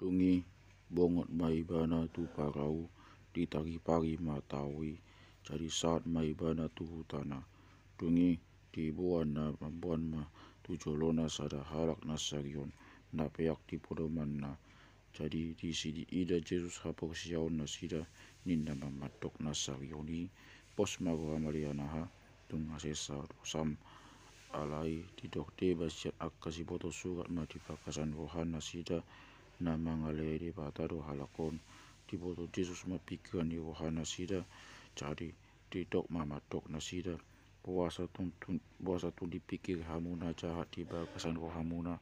Dungi bongot mai bana tu parau ditagi pagi matawi jadi saat mai bana tu hutana. Dungi di buan na buan ma tu jolona sada halak na sarion na peak di podoman na. Jadi di sidi ida Jesus hapok siaon na sida ninda mamatok na sarioni pos mago amaliana ha tung asesa dosam alai di dokte basiat akasi boto surat ma di pakasan rohana sida na mangale di batado halakon di boto Jesus ma pikiran di rohana sida jadi di dok mamatok na sida puasa tun dipikir hamuna jahat di bakasan rohamuna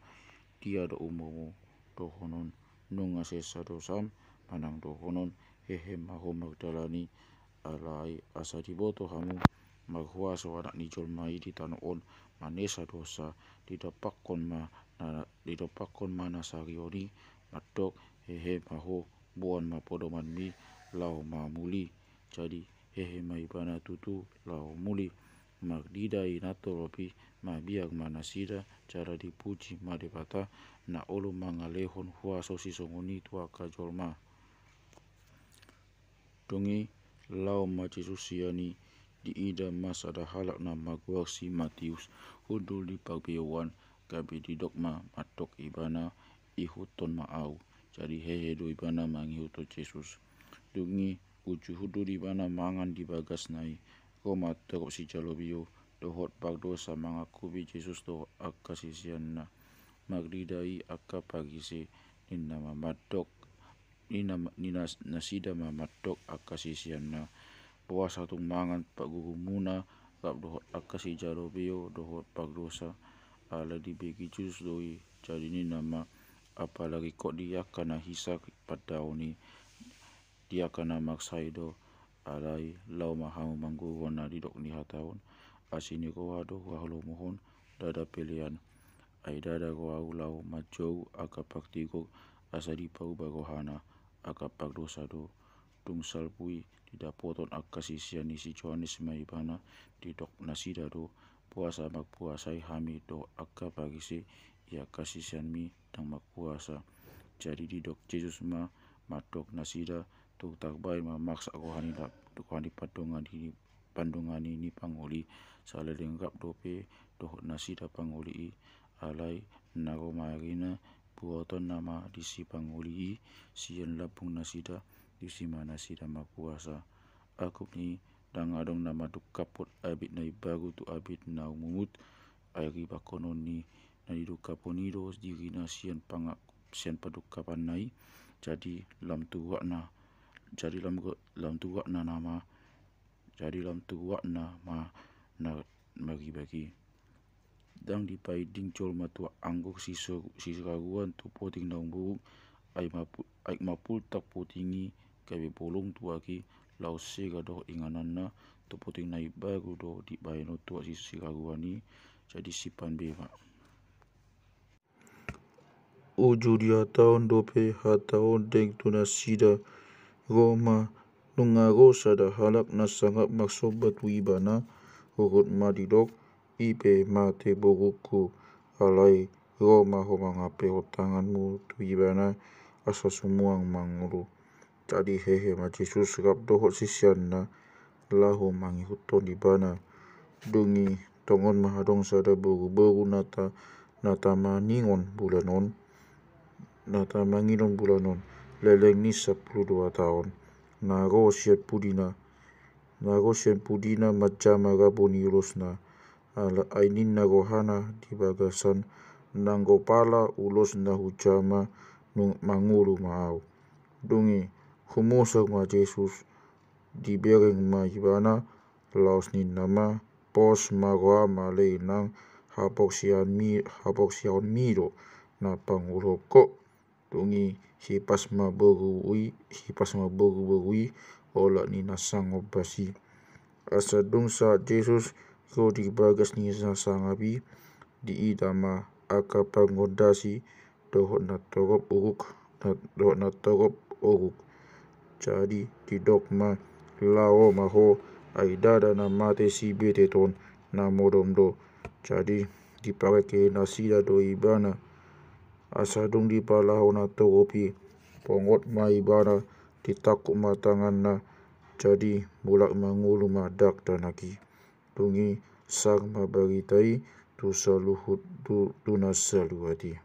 dia do umumu dohonon nung asesa dosam manang dohonon hehe maho magdalani alai asa di boto hamu maghuaso anak ni jolmai di tanoon manesa dosa didapakon mana sarioni matok hehe maho buan ma podoman mi lau ma muli jadi hehe mai bana tutu lau muli magdidai natoropi ma biak mana sida cara dipuji ma debata na olu mangalehon huaso sisongoni tua kajolma. Dungi lau ma Jesus siani di ida mas ada halak na maguak si Matius hudul di pagbiawan gabi di dogma matok ibana ihuton maau jadi hehe do ibana mangihuto Jesus. Dungi uju hudu di bana mangan di bagas nai koma terok si jalobio dohot bagdosa mangakubi Jesus do akasisian na magdidai akka pagise ninna mamadok nina nasida mamadok akasisian na puasa tung mangan paguru muna kap dohot akasi jalobio dohot bagdosa ala dibegi Jesus doi jadi ni nama apalagi kok dia kana hisak padauni dia kana maksaido alai lau mahamu mangguru na didok ni hataun asini ko wado wahlo mohon dada pilihan ai dada ko lau majou akapaktigo asadi pau bagohana akapak dosa do tungsal pui tidak poton akasisian isi Johannes mai bana didok nasida do puasa mak puasai hami do akapagisi ia kasisian mi tang mak puasa jadi didok Jesus ma matok nasida tu takbai ma maksa kohani dap kohani pandungan ini pangoli sala lenggap dope dohot nasida pangoli alai nago marina buaton nama disi pangoli sian lapung nasida disi mana sida mapuasa aku ni dang adong nama duk kapot abit na ibagu tu abit na umumut airi bakonon ni na diduk kaponido diri na sian pangak sian paduk kapan nai jadi lam tuak na jadi lam tuak na nama jadi lam tuak na ma na bagi-bagi dang dipai ding col matua angguk si raguan tu poting daung buruk ai mapul tak potingi kabe bolong tuaki lau sega doh inganan na tu poting nai baru do di bayano tua si raguan ni jadi sipan bema uju dia tahun dope hataon deng tuna sida Roma nungago sada halak na sangat maksobat wibana hurut madidok ipe mate boruku alai Roma ho mangape tanganmu wibana asa sumuang mangulu jadi hehe ma Jesus rap dohot sisian na lahu mangihuton di bana dungi tongon mahadong sada boru nata maningon bulanon leleng ni 12 tahun nago siat pudina macama gaboni ulosna ala ainin nagohana di bagasan nanggo pala ulos na hujama mangulu maau dungi humusak ma Jesus di bereng ma ibana laos ni nama pos magoa malay nang hapok sian miro na pangulo ko dungi hipas ma bogu ui ola ni nasang obasi asa dungsa Jesus ko di bagas ni sangabi di idama akapangodasi dohot na torop uruk jadi di dogma lao maho aidada na mate si beteton na modom do jadi dipakai nasida do ibana asa dung di palaho na toropi pongot maibana ditakuk matangan na jadi bulak mangulu madak danaki tungi sang mabaritai tu saluhut tu nasaluati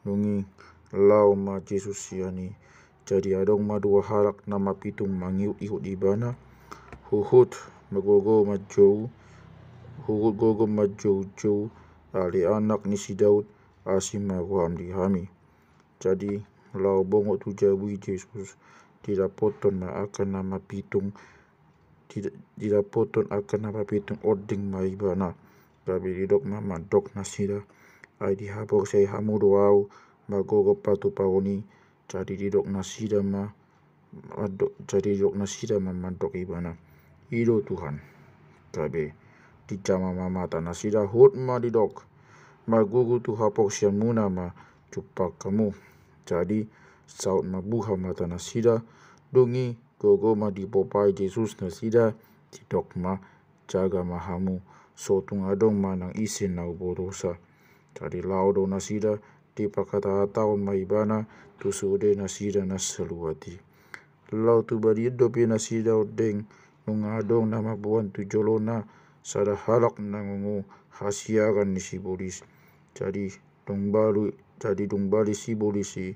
nungi lau ma Jesus siani jadi adong ma dua halak nama pitung mangiut ihut ibana huhut magogo majou hurut gogo majou ali anak ni si Daud asim maruam dihami jadi lau bongo tu jabui Jesus tidak poton ma akan nama pitung tidak poton akan nama pitung oding maibana gabi didok mama dok nasida ai dihabor sei hamu doau magogo patu paroni jadi didok nasida ma mandok ibana ido Tuhan gabi di jama mama tanasida hut ma didok magugu tu hapok sian muna ma cupak kamu jadi saut mabuha mata nasida dungi gogo ma dipopai Jesus nasida didok ma jaga mahamu sotung adong manang isin nau borosa jadi laudo nasida di pakata tahun maibana tu sude nasida nasaluati lau tu barido pi nasida odeng nungadong nama buan tu jolona sada halak nangungu hasiaran ni si bolis jadi dungbali si bolisi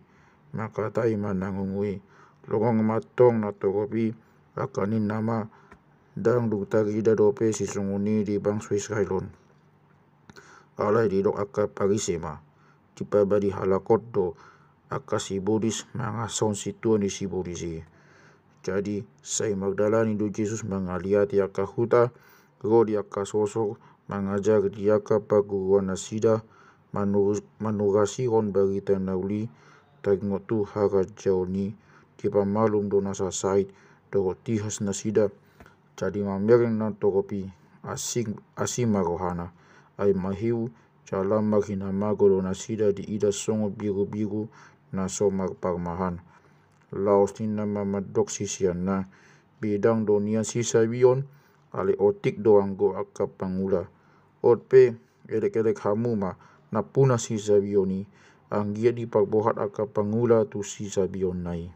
makatai manangungui longong matong na tokopi akanin nama dang dutagida dope si sunguni di bang Swiss Kailon alai didok aka parisema dipabadi halakot do aka si bolis mangason si tuan di si bolisi jadi sai Magdalani do Jesus mangaliati aka huta rodi aka sosok mengajar dia ka paguruan nasida manurasiron berita nauli tengok tu harat jauni di pamalum do nasa sait do tihas nasida jadi mamering na tokopi asing marohana ai mahiu jalan maghina mago do nasida di ida songo biru-biru na somar parmahan laos tina mamadok sisiana bidang donia sisa bion ale otik doang go aka pangula otpe elek-elek hamu ma napuna sisa bioni anggia di pakbohat aka pangula tu sisa bion nai